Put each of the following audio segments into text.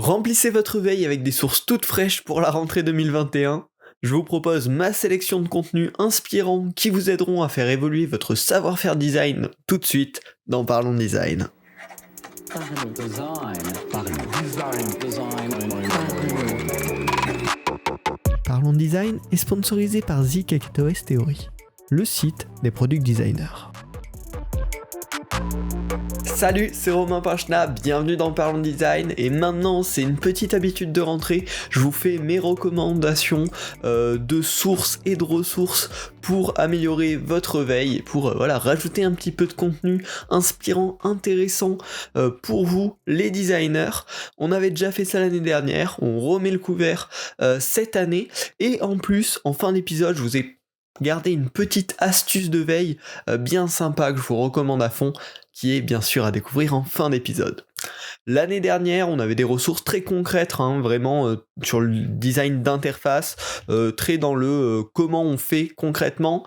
Remplissez votre veille avec des sources toutes fraîches pour la rentrée 2021. Je vous propose ma sélection de contenus inspirants qui vous aideront à faire évoluer votre savoir-faire design tout de suite dans Parlons Design. Parlons Design est sponsorisé par The Cactus Theory, le site des product designers. Salut, c'est Romain Pachna, bienvenue dans Parlons Design, et maintenant c'est une petite habitude de rentrée, je vous fais mes recommandations de sources et de ressources pour améliorer votre veille, et pour rajouter un petit peu de contenu inspirant, intéressant pour vous, les designers. On avait déjà fait ça l'année dernière, on remet le couvert cette année, et en plus, en fin d'épisode, je vous ai gardé une petite astuce de veille bien sympa que je vous recommande à fond, qui est bien sûr à découvrir en fin d'épisode. L'année dernière, on avait des ressources très concrètes, vraiment sur le design d'interface, très dans le comment on fait concrètement.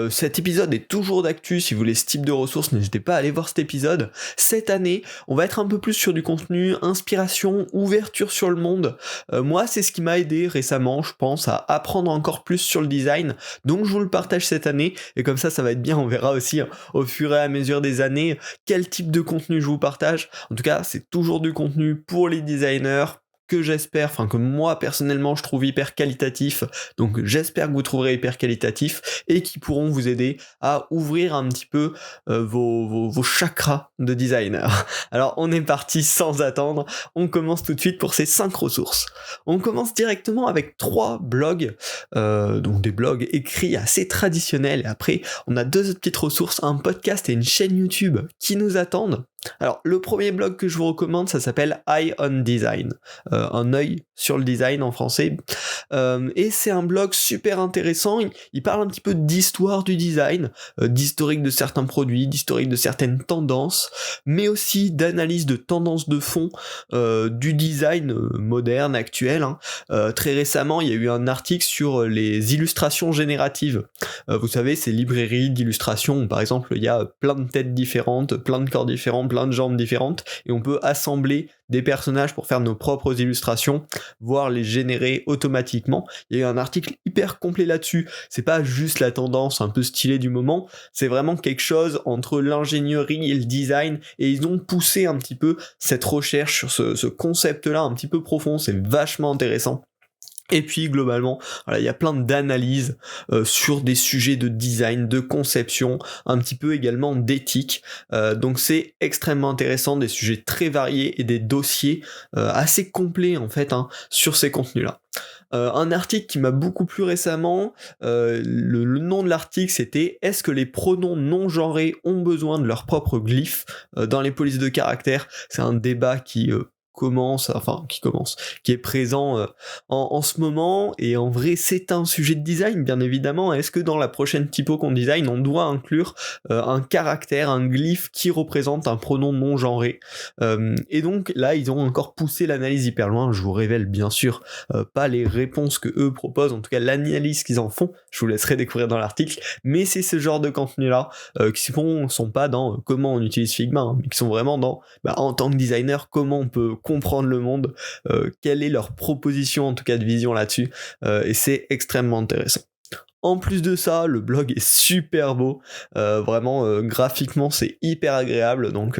Cet épisode est toujours d'actu, si vous voulez ce type de ressources, n'hésitez pas à aller voir cet épisode. Cette année, on va être un peu plus sur du contenu, inspiration, ouverture sur le monde. Moi, c'est ce qui m'a aidé récemment, je pense, à apprendre encore plus sur le design, donc je vous le partage cette année, et comme ça va être bien, on verra aussi au fur et à mesure des années quel type de contenu je vous partage. En tout cas, c'est toujours du contenu pour les designers que j'espère, que moi personnellement je trouve hyper qualitatif, donc j'espère que vous trouverez hyper qualitatif et qui pourront vous aider à ouvrir un petit peu vos chakras de designer. Alors on est parti sans attendre, on commence tout de suite pour ces 5 ressources. On commence directement avec 3 blogs, donc des blogs écrits assez traditionnels, et après on a 2 autres petites ressources, un podcast et une chaîne YouTube qui nous attendent. Alors le premier blog que je vous recommande, ça s'appelle Eye on Design, un œil sur le design en français, et c'est un blog super intéressant. Il parle un petit peu d'histoire du design, d'historique de certains produits, d'historique de certaines tendances, mais aussi d'analyse de tendances de fond du design moderne, actuel. Très récemment, il y a eu un article sur les illustrations génératives. Vous savez, ces librairies d'illustrations où, par exemple, il y a plein de têtes différentes, plein de corps différents, plein de jambes différentes, et on peut assembler des personnages pour faire nos propres illustrations, voire les générer automatiquement. Il y a eu un article hyper complet là-dessus, c'est pas juste la tendance un peu stylée du moment, c'est vraiment quelque chose entre l'ingénierie et le design, et ils ont poussé un petit peu cette recherche sur ce concept-là un petit peu profond, c'est vachement intéressant. Et puis globalement, il y a plein d'analyses sur des sujets de design, de conception, un petit peu également d'éthique. Donc c'est extrêmement intéressant, des sujets très variés et des dossiers assez complets en fait sur ces contenus-là. Un article qui m'a beaucoup plu récemment, le nom de l'article c'était « Est-ce que les pronoms non genrés ont besoin de leur propre glyphe dans les polices de caractère ?» C'est un débat qui est présent en ce moment, et en vrai c'est un sujet de design bien évidemment. Est-ce que dans la prochaine typo qu'on design on doit inclure un caractère, un glyphe qui représente un pronom non genré, et donc là ils ont encore poussé l'analyse hyper loin. Je vous révèle bien sûr pas les réponses que eux proposent, en tout cas l'analyse qu'ils en font, je vous laisserai découvrir dans l'article, mais c'est ce genre de contenu là qui sont pas dans comment on utilise Figma, mais qui sont vraiment dans en tant que designer comment on peut comprendre le monde, quelle est leur proposition en tout cas de vision là-dessus, et c'est extrêmement intéressant. En plus de ça, le blog est super beau, vraiment graphiquement c'est hyper agréable, donc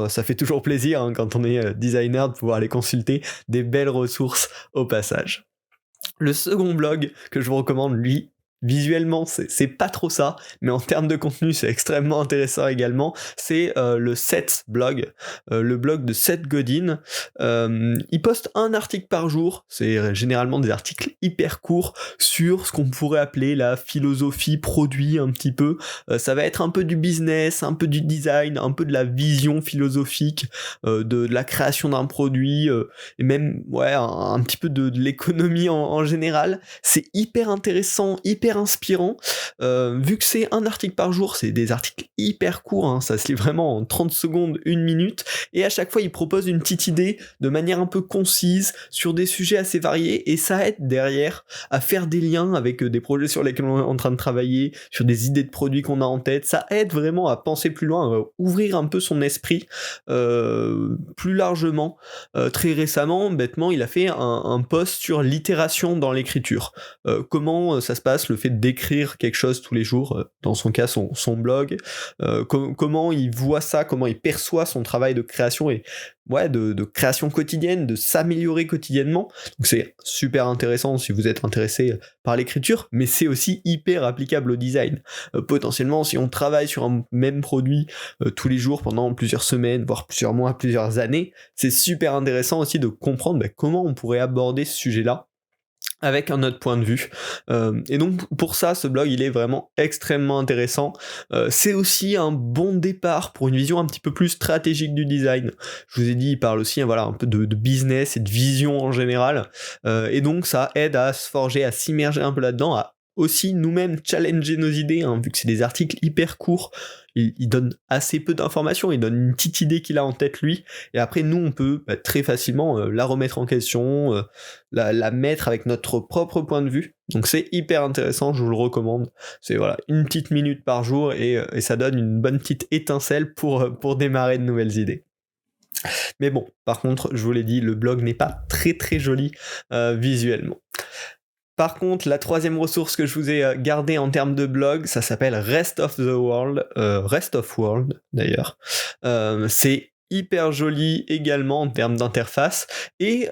ça fait toujours plaisir quand on est designer de pouvoir aller consulter des belles ressources au passage. Le second blog que je vous recommande, lui, visuellement c'est pas trop ça, mais en termes de contenu c'est extrêmement intéressant également, c'est le Seth blog, le blog de Seth Godin. Il poste un article par jour, c'est généralement des articles hyper courts sur ce qu'on pourrait appeler la philosophie produit un petit peu. Ça va être un peu du business, un peu du design, un peu de la vision philosophique de la création d'un produit, et même un petit peu de l'économie en général. C'est hyper intéressant, hyper hyper inspirant. Vu que c'est un article par jour, c'est des articles hyper courts, hein, ça se lit vraiment en 30 secondes, 1 minute, et à chaque fois il propose une petite idée de manière un peu concise sur des sujets assez variés, et ça aide derrière à faire des liens avec des projets sur lesquels on est en train de travailler, sur des idées de produits qu'on a en tête. Ça aide vraiment à penser plus loin, à ouvrir un peu son esprit plus largement. Très récemment, bêtement, il a fait un post sur l'itération dans l'écriture. Comment ça se passe, le fait d'écrire quelque chose tous les jours, dans son cas son blog, comment il voit ça, comment il perçoit son travail de création et de création quotidienne, de s'améliorer quotidiennement. Donc c'est super intéressant si vous êtes intéressé par l'écriture, mais c'est aussi hyper applicable au design. Potentiellement, si on travaille sur un même produit tous les jours pendant plusieurs semaines, voire plusieurs mois, plusieurs années, c'est super intéressant aussi de comprendre comment on pourrait aborder ce sujet-là avec un autre point de vue. Et donc pour ça, ce blog il est vraiment extrêmement intéressant. C'est aussi un bon départ pour une vision un petit peu plus stratégique du design. Je vous ai dit, il parle aussi un peu de business et de vision en général. Et donc ça aide à se forger, à s'immerger un peu là-dedans, à aussi nous-mêmes challenger nos idées, vu que c'est des articles hyper courts. Il donne assez peu d'informations, il donne une petite idée qu'il a en tête lui, et après nous on peut très facilement la remettre en question, la mettre avec notre propre point de vue. Donc c'est hyper intéressant, je vous le recommande. C'est une petite minute par jour et ça donne une bonne petite étincelle pour démarrer de nouvelles idées. Mais bon, par contre, je vous l'ai dit, le blog n'est pas très très joli visuellement. Par contre, la troisième ressource que je vous ai gardée en termes de blog, ça s'appelle Rest of World d'ailleurs. C'est hyper joli également en termes d'interface, et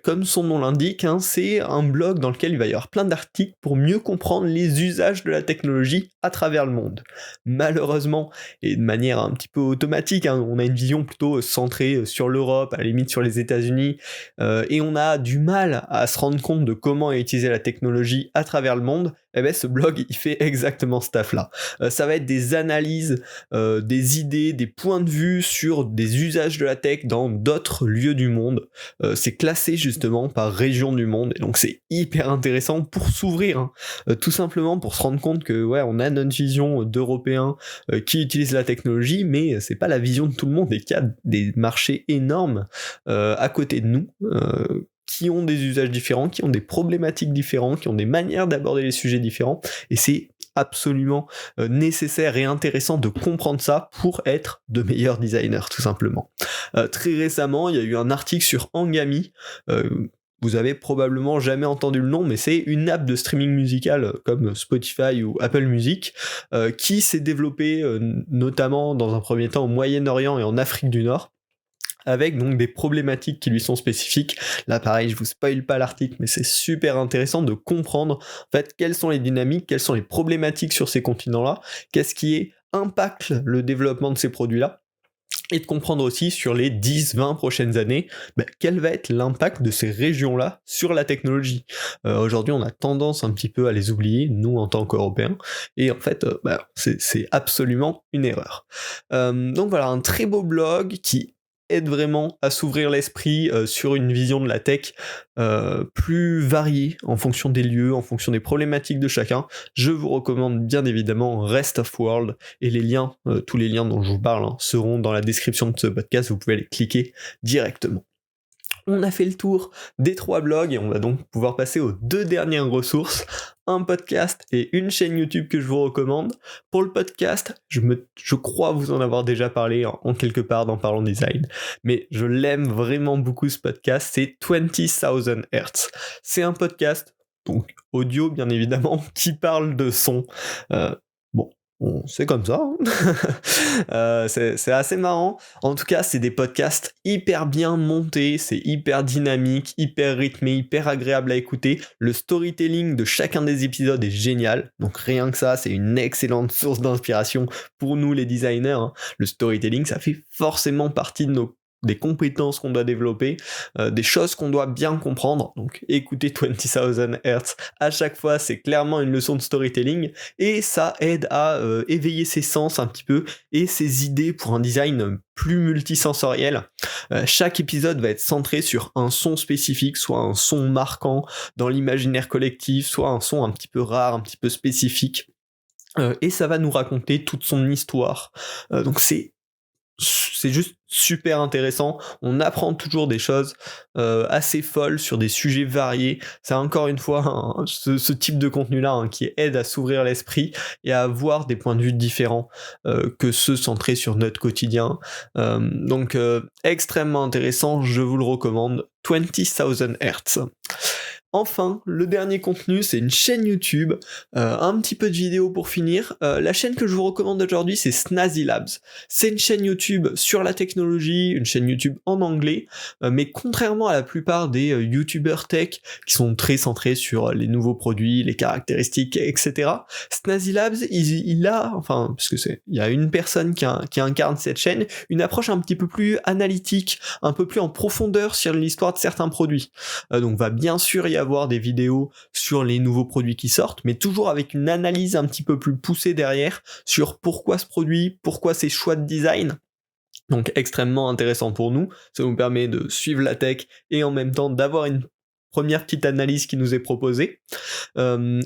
comme son nom l'indique, c'est un blog dans lequel il va y avoir plein d'articles pour mieux comprendre les usages de la technologie à travers le monde. Malheureusement, et de manière un petit peu automatique, on a une vision plutôt centrée sur l'Europe, à la limite sur les États-Unis, et on a du mal à se rendre compte de comment utiliser la technologie à travers le monde. Ce blog il fait exactement ce taf là. Ça va être des analyses, des idées, des points de vue sur des usages de la tech dans d'autres lieux du monde. C'est classé justement par région du monde, et donc c'est hyper intéressant pour s'ouvrir, tout simplement pour se rendre compte que on a notre vision d'Européens qui utilisent la technologie, mais c'est pas la vision de tout le monde, et qu'il y a des marchés énormes à côté de nous, qui ont des usages différents, qui ont des problématiques différentes, qui ont des manières d'aborder les sujets différents, et c'est absolument nécessaire et intéressant de comprendre ça pour être de meilleurs designers, tout simplement. Très récemment, il y a eu un article sur Angami, vous avez probablement jamais entendu le nom, mais c'est une app de streaming musical comme Spotify ou Apple Music, qui s'est développée notamment dans un premier temps au Moyen-Orient et en Afrique du Nord, avec donc des problématiques qui lui sont spécifiques. Là pareil, je vous spoil pas l'article, mais c'est super intéressant de comprendre en fait quelles sont les dynamiques, quelles sont les problématiques sur ces continents-là, qu'est-ce qui impacte le développement de ces produits-là, et de comprendre aussi sur les 10-20 prochaines années, quel va être l'impact de ces régions-là sur la technologie. Aujourd'hui, on a tendance un petit peu à les oublier, nous en tant qu'Européens, et en fait, c'est absolument une erreur. Donc voilà, un très beau blog qui aide vraiment à s'ouvrir l'esprit sur une vision de la tech plus variée en fonction des lieux, en fonction des problématiques de chacun. Je vous recommande bien évidemment Rest of World, et les liens, tous les liens dont je vous parle seront dans la description de ce podcast, vous pouvez les cliquer directement. On a fait le tour des 3 blogs et on va donc pouvoir passer aux 2 dernières ressources, un podcast et une chaîne YouTube que je vous recommande. Pour le podcast, je crois vous en avoir déjà parlé en quelque part dans Parlons Design, mais je l'aime vraiment beaucoup ce podcast, c'est 20,000 Hertz. C'est un podcast, donc audio bien évidemment, qui parle de son. C'est comme ça, c'est assez marrant. En tout cas, c'est des podcasts hyper bien montés, c'est hyper dynamique, hyper rythmé, hyper agréable à écouter. Le storytelling de chacun des épisodes est génial, donc rien que ça, c'est une excellente source d'inspiration pour nous les designers. Le storytelling, ça fait forcément partie de nos des compétences qu'on doit développer, des choses qu'on doit bien comprendre. Donc écouter 20,000 Hertz à chaque fois, c'est clairement une leçon de storytelling, et ça aide à éveiller ses sens un petit peu et ses idées pour un design plus multisensoriel. Chaque épisode va être centré sur un son spécifique, soit un son marquant dans l'imaginaire collectif, soit un son un petit peu rare, un petit peu spécifique. Et ça va nous raconter toute son histoire. Donc c'est juste super intéressant, on apprend toujours des choses assez folles sur des sujets variés. C'est encore une fois ce type de contenu-là qui aide à s'ouvrir l'esprit et à avoir des points de vue différents que ceux centrés sur notre quotidien. Donc extrêmement intéressant, je vous le recommande, 20,000 Hertz. Enfin, le dernier contenu, c'est une chaîne YouTube, un petit peu de vidéos pour finir. La chaîne que je vous recommande aujourd'hui, c'est Snazzy Labs. C'est une chaîne YouTube sur la technologie, une chaîne YouTube en anglais, mais contrairement à la plupart des YouTubers tech qui sont très centrés sur les nouveaux produits, les caractéristiques, etc. Snazzy Labs, il y a une personne qui incarne cette chaîne, une approche un petit peu plus analytique, un peu plus en profondeur sur l'histoire de certains produits. Donc va bien sûr y avoir des vidéos sur les nouveaux produits qui sortent, mais toujours avec une analyse un petit peu plus poussée derrière sur pourquoi ce produit, pourquoi ces choix de design. Donc extrêmement intéressant pour nous, ça nous permet de suivre la tech et en même temps d'avoir une première petite analyse qui nous est proposée.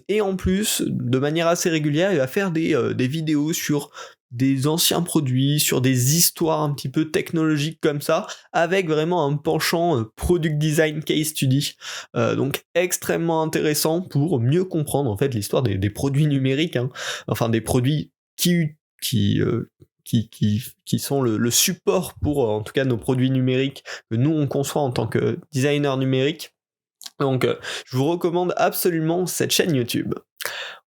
Et en plus, de manière assez régulière, il va faire des vidéos sur des anciens produits, sur des histoires un petit peu technologiques comme ça, avec vraiment un penchant product design case study. Donc extrêmement intéressant pour mieux comprendre en fait l'histoire des produits numériques, enfin des produits qui sont le support pour en tout cas nos produits numériques que nous on conçoit en tant que designer numérique. Donc je vous recommande absolument cette chaîne YouTube.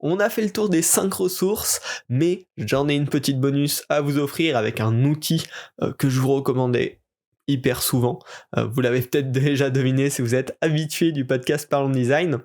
On a fait le tour des 5 ressources, mais j'en ai une petite bonus à vous offrir avec un outil que je vous recommandais hyper souvent. Vous l'avez peut-être déjà deviné si vous êtes habitué du podcast Parlons Design.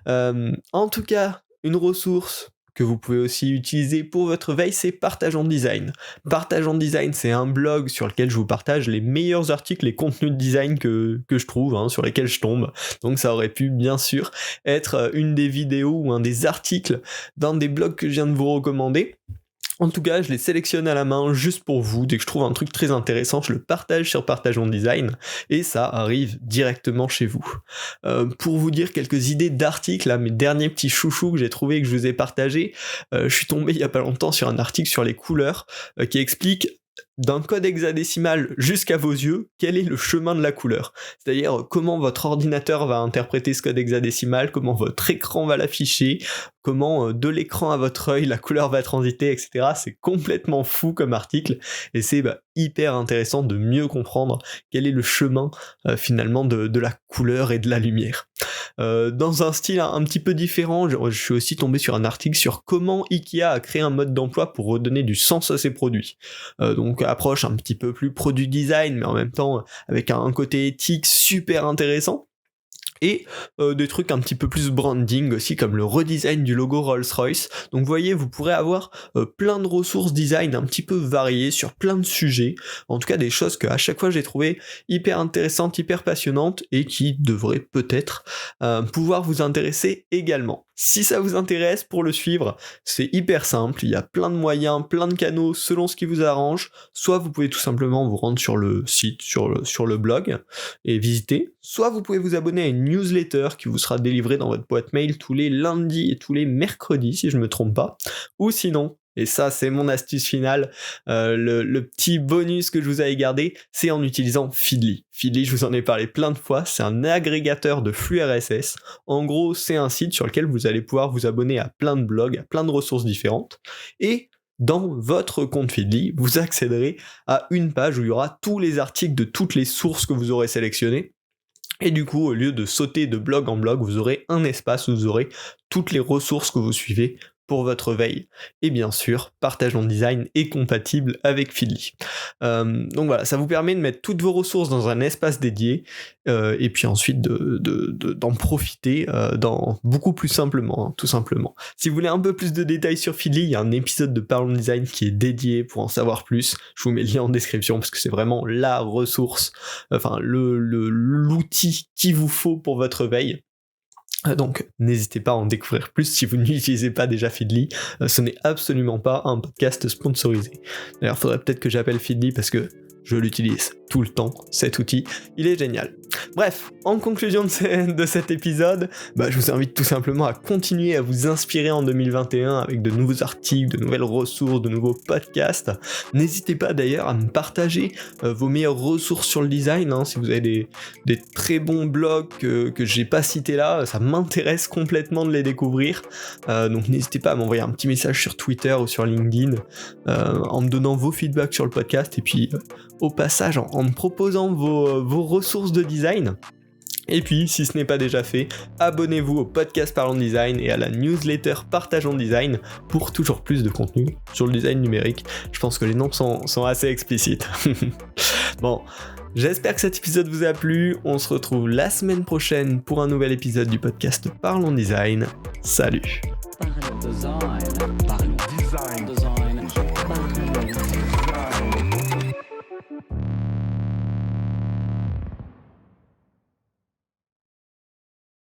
En tout cas, une ressource que vous pouvez aussi utiliser pour votre veille, c'est Partageons Design. Partageons Design, c'est un blog sur lequel je vous partage les meilleurs articles et contenus de design que je trouve, sur lesquels je tombe. Donc ça aurait pu bien sûr être une des vidéos ou un des articles d'un des blogs que je viens de vous recommander. En tout cas, je les sélectionne à la main juste pour vous. Dès que je trouve un truc très intéressant, je le partage sur Partageons Design et ça arrive directement chez vous. Pour vous dire quelques idées d'articles, mes derniers petits chouchous que j'ai trouvés et que je vous ai partagés, je suis tombé il y a pas longtemps sur un article sur les couleurs qui explique d'un code hexadécimal jusqu'à vos yeux, quel est le chemin de la couleur. C'est-à-dire comment votre ordinateur va interpréter ce code hexadécimal, comment votre écran va l'afficher, comment de l'écran à votre œil la couleur va transiter, etc. C'est complètement fou comme article, et c'est hyper intéressant de mieux comprendre quel est le chemin finalement de la couleur et de la lumière. Dans un style un petit peu différent, je suis aussi tombé sur un article sur comment Ikea a créé un mode d'emploi pour redonner du sens à ses produits. Donc approche un petit peu plus produit design, mais en même temps avec un côté éthique super intéressant. Et des trucs un petit peu plus branding aussi, comme le redesign du logo Rolls-Royce. Donc vous voyez, vous pourrez avoir plein de ressources design un petit peu variées sur plein de sujets. En tout cas des choses que à chaque fois j'ai trouvé hyper intéressantes, hyper passionnantes et qui devraient peut-être pouvoir vous intéresser également. Si ça vous intéresse, pour le suivre, c'est hyper simple, il y a plein de moyens, plein de canaux selon ce qui vous arrange. Soit vous pouvez tout simplement vous rendre sur le site, sur le blog et visiter. Soit vous pouvez vous abonner à une newsletter qui vous sera délivrée dans votre boîte mail tous les lundis et tous les mercredis si je me trompe pas. Ou sinon, et ça c'est mon astuce finale, le petit bonus que je vous avais gardé, c'est en utilisant Feedly. Feedly, je vous en ai parlé plein de fois, c'est un agrégateur de flux RSS. En gros, c'est un site sur lequel vous allez pouvoir vous abonner à plein de blogs, à plein de ressources différentes, et dans votre compte Feedly, vous accéderez à une page où il y aura tous les articles de toutes les sources que vous aurez sélectionnées. Et du coup, au lieu de sauter de blog en blog, vous aurez un espace où vous aurez toutes les ressources que vous suivez pour votre veille. Et bien sûr, Partageons Design est compatible avec Feedly. Donc voilà, ça vous permet de mettre toutes vos ressources dans un espace dédié et puis ensuite d'en profiter beaucoup plus simplement, hein, tout simplement. Si vous voulez un peu plus de détails sur Feedly, il y a un épisode de Parlons Design qui est dédié pour en savoir plus. Je vous mets le lien en description parce que c'est vraiment la ressource, enfin l'outil qu'il vous faut pour votre veille. Donc n'hésitez pas à en découvrir plus si vous n'utilisez pas déjà Feedly, ce n'est absolument pas un podcast sponsorisé. D'ailleurs, faudrait peut-être que j'appelle Feedly parce que je l'utilise tout le temps, cet outil, il est génial. Bref, en conclusion de cet épisode, je vous invite tout simplement à continuer à vous inspirer en 2021 avec de nouveaux articles, de nouvelles ressources, de nouveaux podcasts. N'hésitez pas d'ailleurs à me partager vos meilleures ressources sur le design, hein, si vous avez des très bons blogs que j'ai pas cités là, ça m'intéresse complètement de les découvrir. Donc n'hésitez pas à m'envoyer un petit message sur Twitter ou sur LinkedIn en me donnant vos feedbacks sur le podcast et puis au passage en me proposant vos ressources de design. Et puis, si ce n'est pas déjà fait, abonnez-vous au podcast Parlons Design et à la newsletter Partageons Design pour toujours plus de contenu sur le design numérique. Je pense que les noms sont assez explicites. Bon, j'espère que cet épisode vous a plu. On se retrouve la semaine prochaine pour un nouvel épisode du podcast Parlons Design. Salut!